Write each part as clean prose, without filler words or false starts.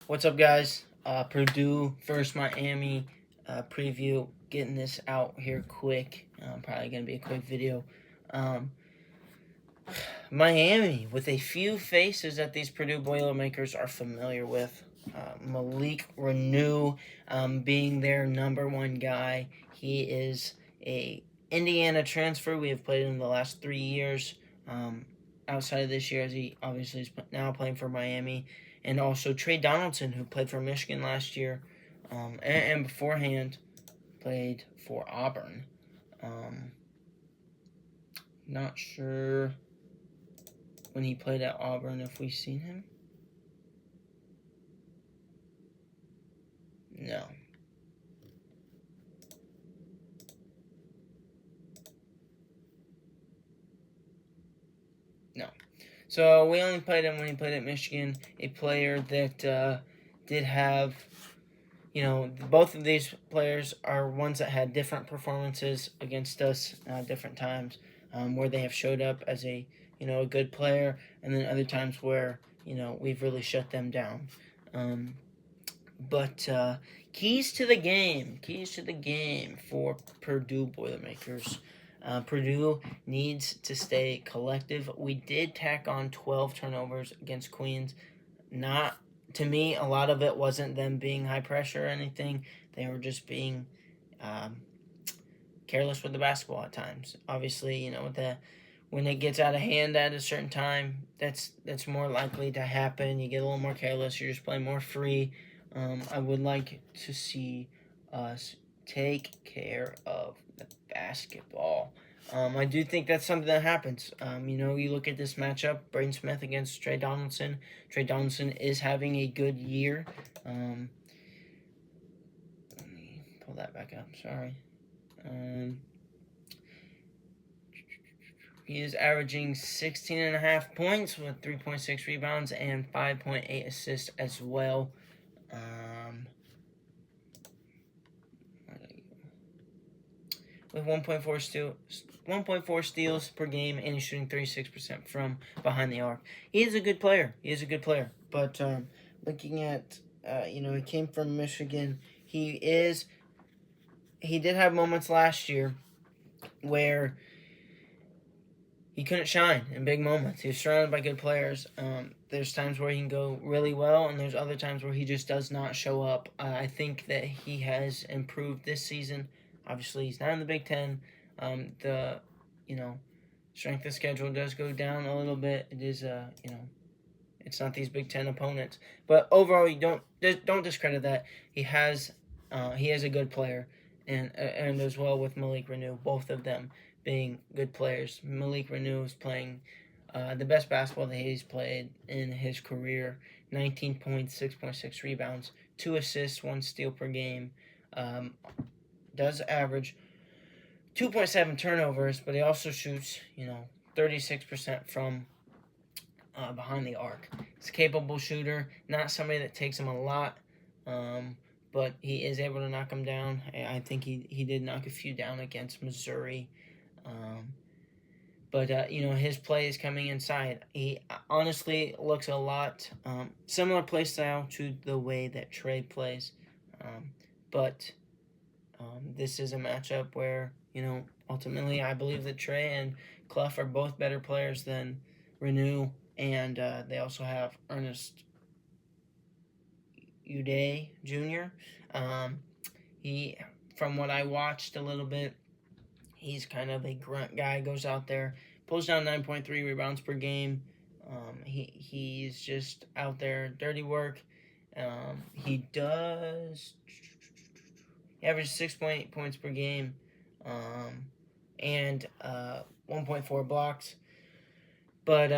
What's up, guys? Purdue versus Miami preview. Getting this out here quick. Probably going to be a quick video. Um, Miami, with a few faces that these Purdue Boilermakers are familiar with. Malik Renew being their number one guy. He is a Indiana transfer. We have played him the last 3 years. Outside of this year, as he obviously is now playing for Miami, and also Trey Donaldson, who played for Michigan last year, and beforehand played for Auburn. Not sure when he played at Auburn if we've seen him. No. No. So we only played him when he played at Michigan, a player that did have, both of these players are ones that had different performances against us different times, where they have showed up as a good player, and then other times where, we've really shut them down. But keys to the game for Purdue Boilermakers. Purdue needs to stay collective. We did tack on 12 turnovers against Queens. Not, to me, a lot of it wasn't them being high pressure or anything. They were just being careless with the basketball at times. Obviously, when it gets out of hand at a certain time, that's more likely to happen. You get a little more careless. You're just playing more free. I would like to see us take care of the basketball. I do think that's something that happens. You look at this matchup, Braden Smith against Trey Donaldson. Trey Donaldson is having a good year. Let me pull that back up. Sorry. He is averaging 16.5 points with 3.6 rebounds and 5.8 assists as well. With 1.4 steals per game, and he's shooting 36% from behind the arc. He is a good player. But looking at, he came from Michigan. He did have moments last year where he couldn't shine in big moments. He was surrounded by good players. There's times where he can go really well, and there's other times where he just does not show up. I think that he has improved this season. Obviously, he's not in the Big Ten. The strength of schedule does go down a little bit. It is it's not these Big Ten opponents, but overall, you don't discredit that. He is a good player, and as well with Malik Renew, both of them being good players. Malik Renew is playing the best basketball that he's played in his career. 19 points, 6.6 rebounds, 2 assists, 1 steal per game. Does average 2.7 turnovers, but he also shoots, 36% from behind the arc. He's a capable shooter, not somebody that takes him a lot, but he is able to knock him down. I think he did knock a few down against Missouri. But his play is coming inside. He honestly looks a lot similar play style to the way that Trey plays. But this is a matchup where, ultimately I believe that Trey and Clough are both better players than Renew, and they also have Ernest Uday Jr. He, from what I watched a little bit, he's kind of a grunt guy, goes out there, pulls down 9.3 rebounds per game. He's just out there, dirty work. He averages 6.8 points per game, and 1.4 blocks. But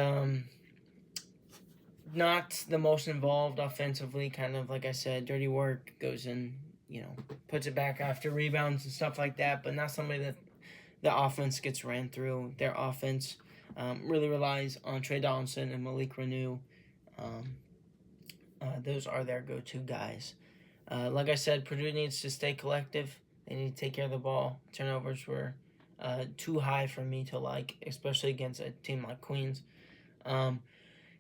not the most involved offensively, kind of like I said, dirty work, goes in, puts it back after rebounds and stuff like that, but not somebody that the offense gets ran through. Their offense really relies on Trey Donaldson and Malik Renew. Those are their go-to guys. Like I said, Purdue needs to stay collective. They need to take care of the ball. Turnovers were too high for me to like, especially against a team like Queens.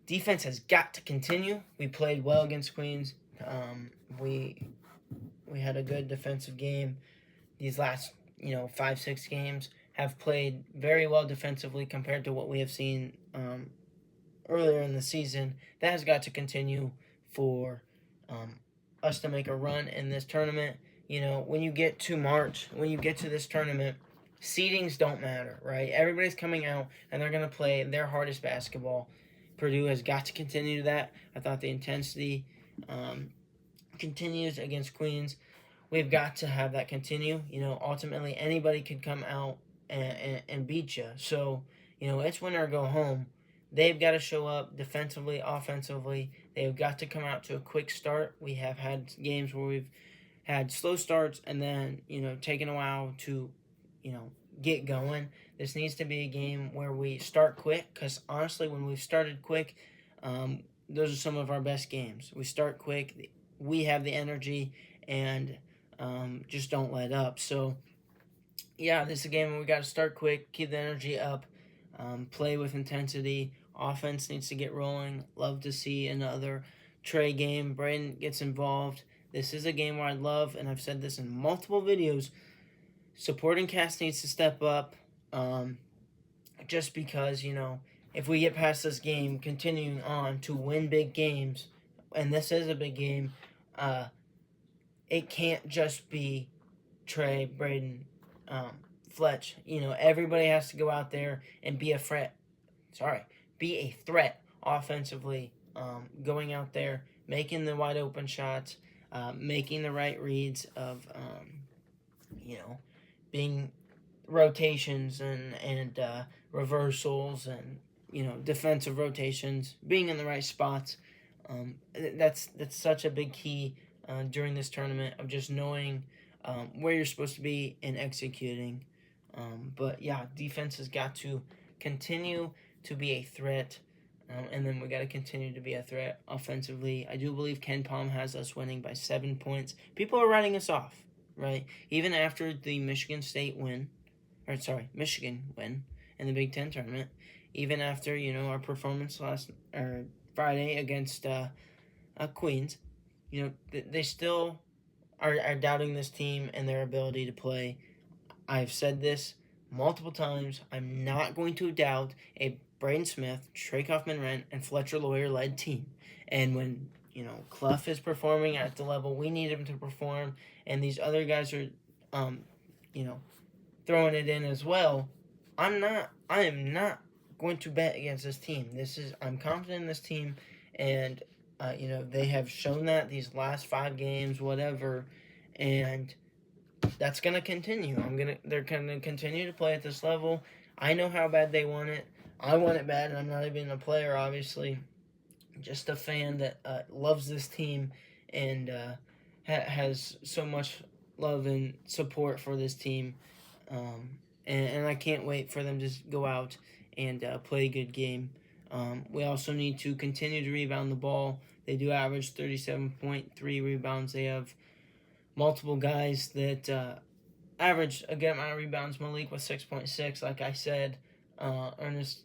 Defense has got to continue. We played well against Queens. We had a good defensive game. These last 5-6 games have played very well defensively compared to what we have seen earlier in the season. That has got to continue for us to make a run in this tournament. When you get to March, when you get to this tournament, seedings don't matter, right? Everybody's coming out and they're going to play their hardest basketball. Purdue has got to continue that. I thought the intensity continues against Queens. We've got to have that continue. Ultimately, anybody could come out and beat you. So, it's win or go home. They've got to show up defensively, offensively. They've got to come out to a quick start. We have had games where we've had slow starts and then, taken a while to, get going. This needs to be a game where we start quick because, honestly, when we've started quick, those are some of our best games. We start quick. We have the energy and just don't let up. So, yeah, this is a game where we got to start quick, keep the energy up, play with intensity. Offense needs to get rolling. Love to see another Trey game. Braden gets involved. This is a game where I love, and I've said this in multiple videos, supporting cast needs to step up just because, if we get past this game, continuing on to win big games, and this is a big game, it can't just be Trey, Braden, Fletch. Everybody has to go out there and be a threat. Be a threat offensively. Going out there, making the wide open shots, making the right reads of, being rotations and reversals and defensive rotations, being in the right spots. That's such a big key during this tournament of just knowing where you're supposed to be and executing. But yeah, defense has got to continue to be a threat, and then we got to continue to be a threat offensively. I do believe Ken Palm has us winning by 7 points. People are writing us off, right? Even after the Michigan win in the Big Ten tournament, even after our performance last Friday against Queens, they still are doubting this team and their ability to play. I've said this multiple times. I'm not going to doubt a Braden Smith, Trey Kaufman-Rent, and Fletcher Lawyer-led team. And when, Clough is performing at the level we need him to perform, and these other guys are, throwing it in as well, I am not going to bet against this team. I'm confident in this team, and, they have shown that these last 5 games, whatever, and that's going to continue. They're going to continue to play at this level. I know how bad they want it. I want it bad, and I'm not even a player, obviously. Just a fan that loves this team and has so much love and support for this team. And I can't wait for them to go out and play a good game. We also need to continue to rebound the ball. They do average 37.3 rebounds. They have multiple guys that average a good amount of rebounds. Malik with 6.6, like I said. Ernest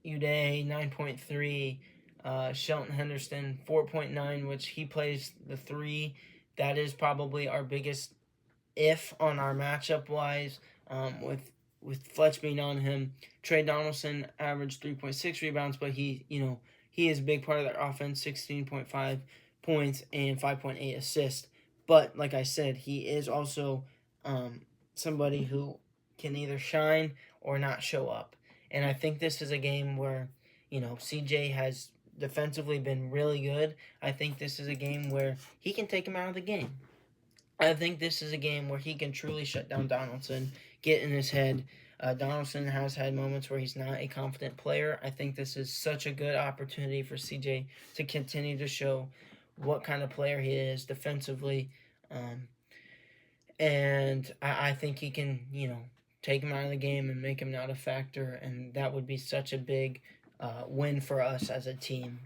Uday, 9.3. Shelton Henderson, 4.9, which he plays the 3. That is probably our biggest if on our matchup-wise, with Fletch being on him. Trey Donaldson averaged 3.6 rebounds, but he is a big part of their offense, 16.5 points and 5.8 assists. But like I said, he is also somebody who can either shine or not show up. And I think this is a game where, CJ has defensively been really good. I think this is a game where he can take him out of the game. I think this is a game where he can truly shut down Donaldson, get in his head. Donaldson has had moments where he's not a confident player. I think this is such a good opportunity for CJ to continue to show what kind of player he is defensively. And I think he can, take him out of the game and make him not a factor. And that would be such a big win for us as a team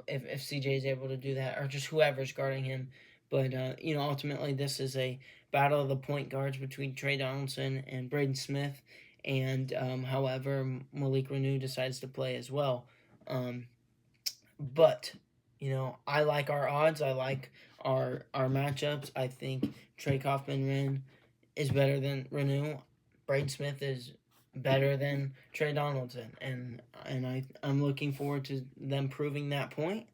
if CJ is able to do that, or just whoever's guarding him. But, ultimately this is a battle of the point guards between Trey Donaldson and Braden Smith. And, however, Malik Renew decides to play as well. But, I like our odds. I like our matchups. I think Trey Kaufman is better than Renew. Braden Smith is better than Trey Donaldson, and I'm looking forward to them proving that point.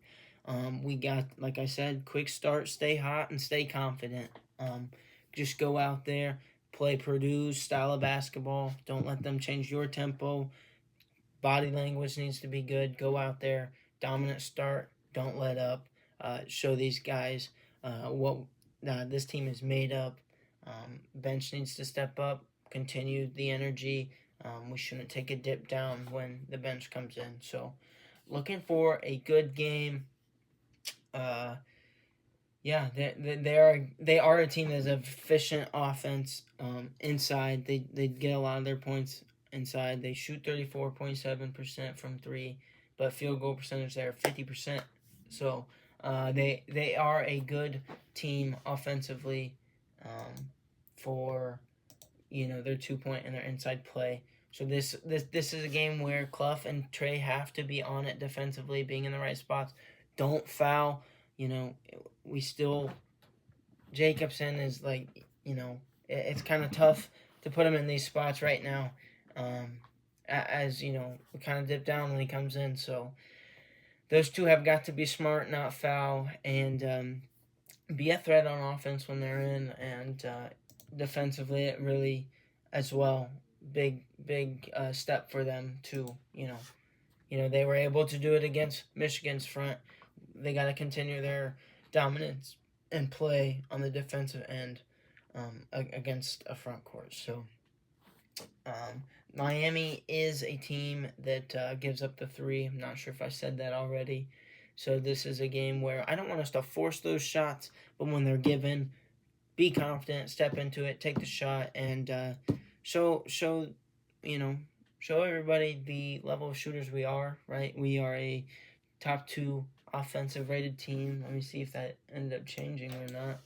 We got, like I said, quick start, stay hot, and stay confident. Just go out there, play Purdue's style of basketball. Don't let them change your tempo. Body language needs to be good. Go out there, dominant start. Don't let up. Show these guys what this team is made of. Bench needs to step up. Continue the energy. We shouldn't take a dip down when the bench comes in. So, looking for a good game. Uh, yeah, they are a team that's efficient offense. Inside, they get a lot of their points inside. They shoot 34.7% from three, but field goal percentage there 50%. So they are a good team offensively, for their 2 point and their inside play. So this is a game where Clough and Trey have to be on it defensively, being in the right spots. Don't foul. We still Jacobson is like it's kind of tough to put him in these spots right now. As we kind of dip down when he comes in. So those two have got to be smart, not foul, and be a threat on offense when they're in, and defensively it really as well. Big step for them to they were able to do it against Michigan's front. They got to continue their dominance and play on the defensive end against a front court. So Miami is a team that gives up the three. I'm not sure if I said that already. So this is a game where I don't want us to force those shots, but when they're given, be confident, step into it, take the shot, and show everybody the level of shooters we are. Right, we are a top 2 offensive rated team. Let me see if that ended up changing or not.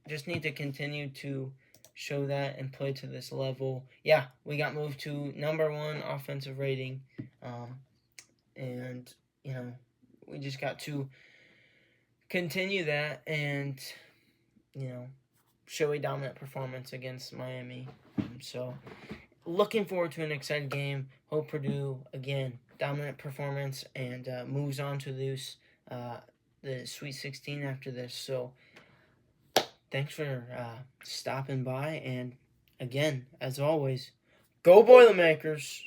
Just need to continue to show that and play to this level. Yeah, we got moved to number 1 offensive rating, and we just got to continue that and show a dominant performance against Miami. So looking forward to an exciting game. Hope Purdue again dominant performance and moves on to the Sweet 16 after this. So thanks for stopping by, and again, as always, go Boilermakers!